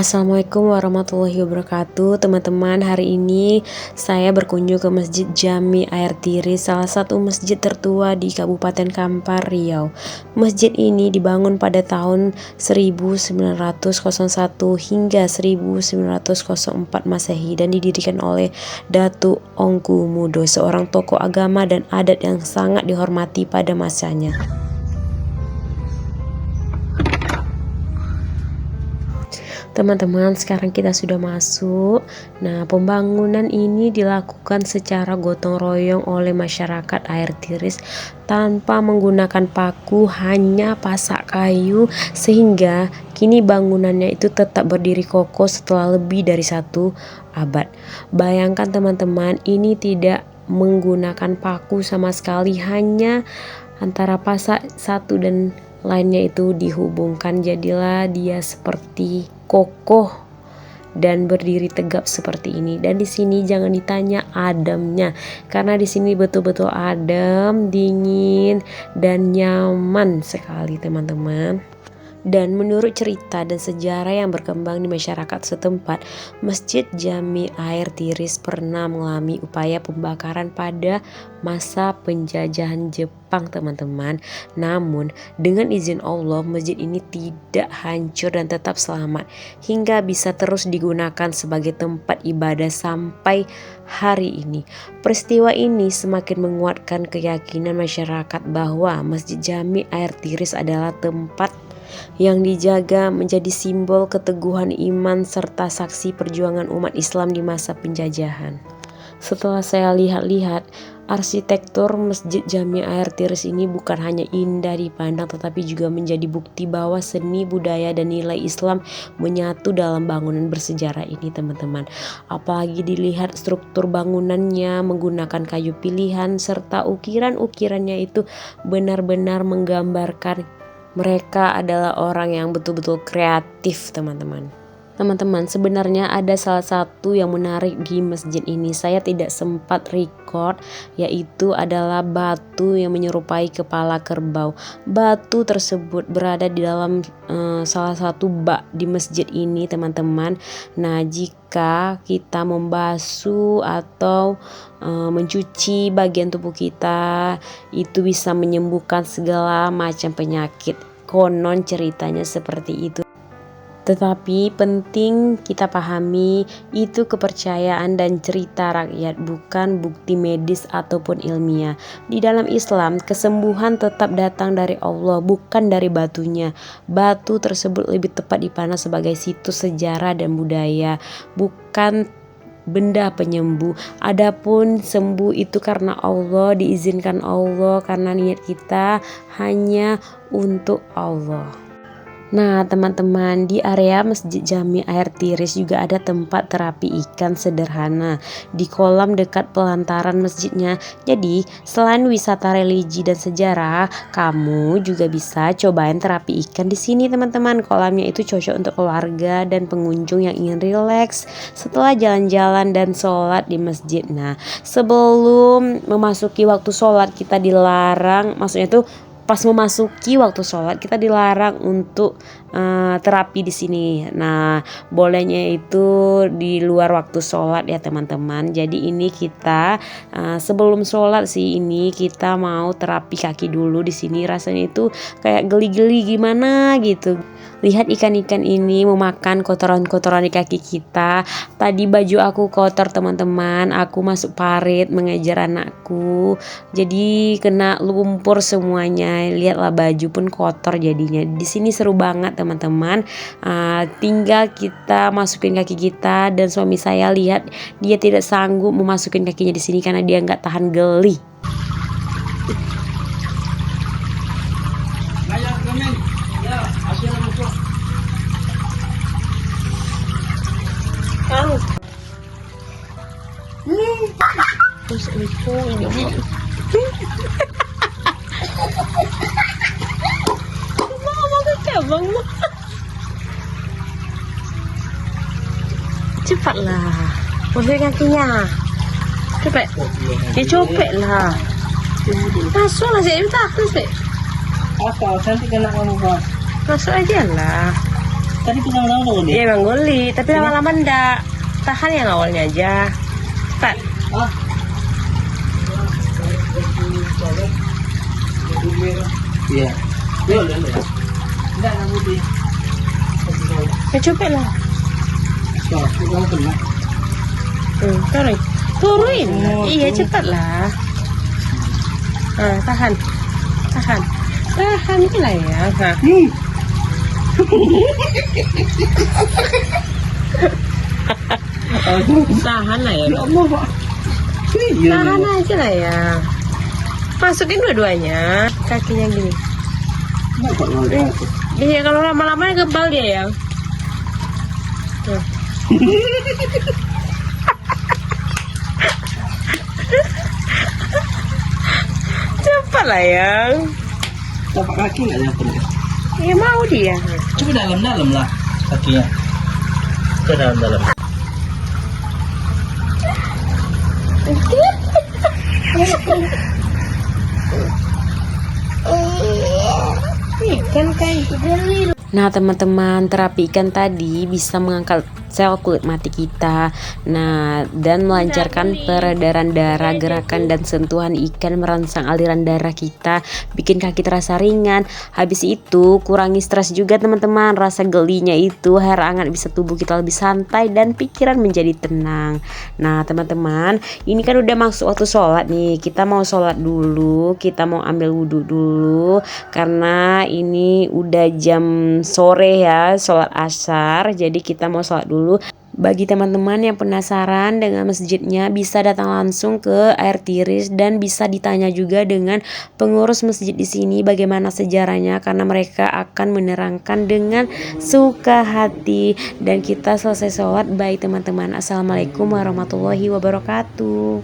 Assalamualaikum warahmatullahi wabarakatuh. Teman-teman, hari ini saya berkunjung ke Masjid Jami Air Tiris, salah satu masjid tertua di Kabupaten Kampar, Riau. Masjid ini dibangun pada tahun 1901 hingga 1904 Masehi dan didirikan oleh Datuk Ongku Mudo, seorang tokoh agama dan adat yang sangat dihormati pada masanya. Teman-teman, sekarang kita sudah masuk. Nah, pembangunan ini dilakukan secara gotong royong oleh masyarakat Air Tiris tanpa menggunakan paku, hanya pasak kayu, sehingga kini bangunannya itu tetap berdiri kokoh setelah lebih dari 1 abad. Bayangkan teman-teman, ini tidak menggunakan paku sama sekali, hanya antara pasak satu dan lainnya itu dihubungkan, jadilah dia seperti kokoh dan berdiri tegap seperti ini. Dan di sini jangan ditanya ademnya, karena di sini betul-betul adem, dingin dan nyaman sekali teman-teman. Dan menurut cerita dan sejarah yang berkembang di masyarakat setempat, Masjid Jami Air Tiris pernah mengalami upaya pembakaran pada masa penjajahan Jepang teman-teman. Namun dengan izin Allah, masjid ini tidak hancur dan tetap selamat hingga bisa terus digunakan sebagai tempat ibadah sampai hari ini. Peristiwa ini semakin menguatkan keyakinan masyarakat bahwa Masjid Jami Air Tiris adalah tempat yang dijaga, menjadi simbol keteguhan iman serta saksi perjuangan umat Islam di masa penjajahan. Setelah saya lihat-lihat, arsitektur Masjid Jami Air Tiris ini bukan hanya indah dipandang, tetapi juga menjadi bukti bahwa seni, budaya, dan nilai Islam menyatu dalam bangunan bersejarah ini teman-teman. Apalagi dilihat struktur bangunannya menggunakan kayu pilihan serta ukiran-ukirannya itu benar-benar menggambarkan mereka adalah orang yang betul-betul kreatif teman-teman. Teman-teman, sebenarnya ada salah satu yang menarik di masjid ini. Saya tidak sempat record, yaitu adalah batu yang menyerupai kepala kerbau. Batu tersebut berada di dalam salah satu bak di masjid ini teman-teman. Nah, jika kita membasuh atau mencuci bagian tubuh kita, itu bisa menyembuhkan segala macam penyakit. Konon ceritanya seperti itu. Tetapi penting kita pahami, itu kepercayaan dan cerita rakyat, bukan bukti medis ataupun ilmiah. Di dalam Islam, kesembuhan tetap datang dari Allah, bukan dari batunya. Batu tersebut lebih tepat dipandang sebagai situs sejarah dan budaya, bukan benda penyembuh. Adapun sembuh itu karena Allah, diizinkan Allah, karena niat kita hanya untuk Allah. Nah teman-teman, di area Masjid Jami Air Tiris juga ada tempat terapi ikan sederhana di kolam dekat pelantaran masjidnya. Jadi selain wisata religi dan sejarah, kamu juga bisa cobain terapi ikan di sini teman-teman. Kolamnya itu cocok untuk keluarga dan pengunjung yang ingin rileks setelah jalan-jalan dan sholat di masjid. Nah, sebelum memasuki waktu sholat kita dilarang, maksudnya tuh pas memasuki waktu sholat kita dilarang untuk terapi di sini. Nah, bolehnya itu di luar waktu sholat ya teman-teman. Jadi ini kita sebelum sholat sih ini kita mau terapi kaki dulu di sini. Rasanya itu kayak geli-geli gimana gitu. Lihat ikan-ikan ini memakan kotoran-kotoran di kaki kita. Tadi baju aku kotor teman-teman. Aku masuk parit mengejar anakku, jadi kena lumpur semuanya. Lihatlah baju pun kotor jadinya. Di sini seru banget teman-teman. Tinggal kita masukin kaki kita, dan suami saya lihat dia tidak sanggup memasukin kakinya di sini karena dia nggak tahan geli. Terus itu ini mau ke cabang mah. Cepatlah, masuk kakinya. Cepet, copet lah. Masuklah sih, minta aku sih. Apa? Nanti kena kamu Pak. Masuk aja lah. Tadi itu lama-lama nih. Iya emang geli, tapi lama-lama ndak. Tahan yang awalnya aja. Cepat. Ah. Iya. Iya, udah. Enggak putih. Ya coba lah. Tuh, kamu kena. Turun. Turunin. Iya cepat lah. Tahan. Tahan. Tahan lah ya. Nah. Tahan lah ya. Ya Allah, Pak. Iya. Tahan aja lah ya. Masukin dua-duanya. Kakinya gini. Iya kalau lama-lama gebal dia ya. Tuh. Cepat lah yang. Tapak kaki nggak nyampe? Ya mau dia. Coba dalam-dalam lah kakinya. Coba dalam-dalam. Ikan kayak gitu. Nah teman-teman, terapi ikan tadi bisa mengangkat sel kulit mati kita. Nah, dan melancarkan peredaran darah, gerakan dan sentuhan ikan merangsang aliran darah kita, bikin kaki terasa ringan. Habis itu kurangi stres juga teman-teman. Rasa gelinya itu air hangat bisa tubuh kita lebih santai dan pikiran menjadi tenang. Nah teman-teman, ini kan udah masuk waktu sholat nih. Kita mau sholat dulu, kita mau ambil wudhu dulu karena ini udah jam sore ya, sholat asar. Jadi kita mau sholat dulu. Bagi teman-teman yang penasaran dengan masjidnya, bisa datang langsung ke Air Tiris dan bisa ditanya juga dengan pengurus masjid di sini bagaimana sejarahnya, karena mereka akan menerangkan dengan suka hati. Dan kita selesai sholat. Baik teman-teman, assalamualaikum warahmatullahi wabarakatuh.